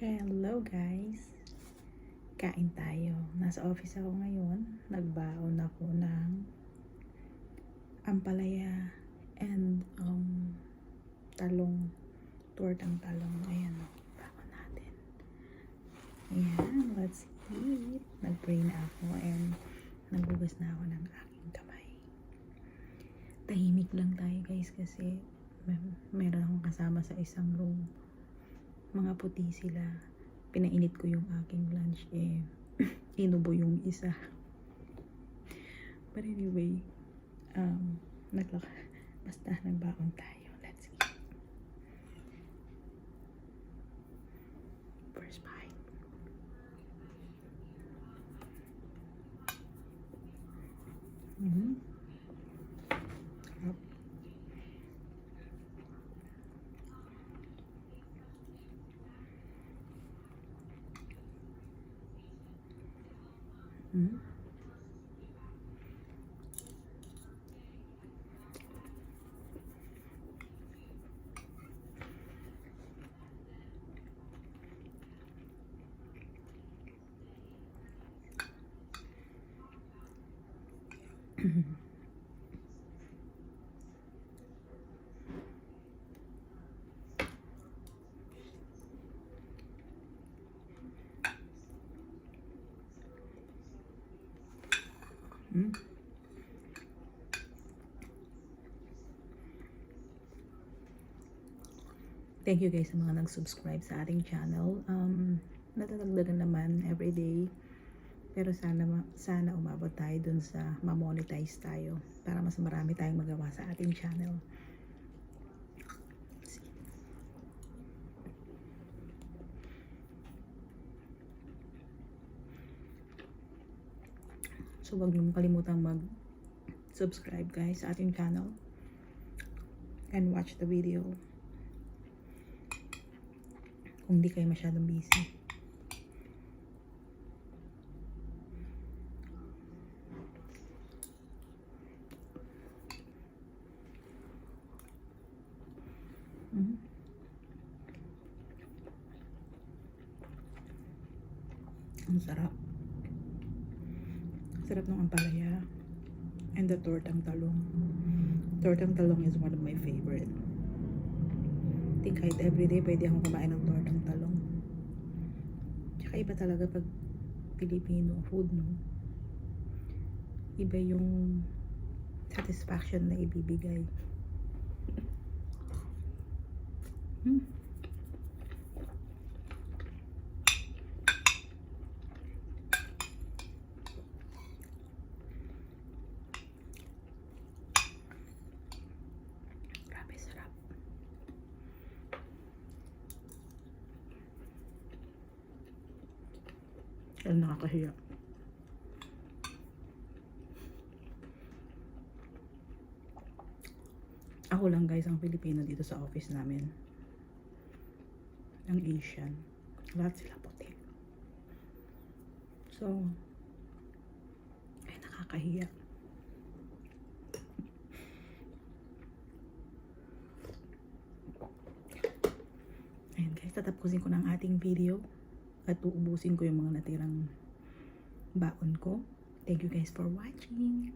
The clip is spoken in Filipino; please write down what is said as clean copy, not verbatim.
Hello guys! Kain tayo. Nasa office ako ngayon. Nagbaon ako ng ampalaya and talong. Tortang talong. Ayan o. Baon natin. Ayan. Let's eat. Nag-pray na ako and nagbugas na ako ng aking kamay. Tahimik lang tayo guys kasi meron akong kasama sa isang room. Mga puti sila. Pinainit ko yung aking lunch inubo yung isa. But anyway, basta nagbaon tayo. Let's eat. First bite. Sarap. Thank you guys sa mga nag-subscribe sa ating channel. Natatagdagan naman everyday. Pero sana umabot tayo dun sa ma-monetize tayo para mas marami tayong magawa sa ating channel. So wag niyo kalimutang mag-subscribe guys sa ating channel and watch the video kung di kayo masyadong busy. Ang sarap. Sarap ng ampalaya and the tortang talong. Tortang talong is one of my favorite. I think kahit everyday pwede akong kumain ng tortang talong. Tsaka iba talaga pag Filipino food, no? Iba yung satisfaction na ibibigay. Grabe sarap. Pero nakakahiya. Ako lang guys ang Pilipino dito sa office namin. Ang Asian. Lahat sila puti. So, ay nakakahiya. Ayan guys, tatapusin ko ng ating video at uubusin ko yung mga natirang baon ko. Thank you guys for watching.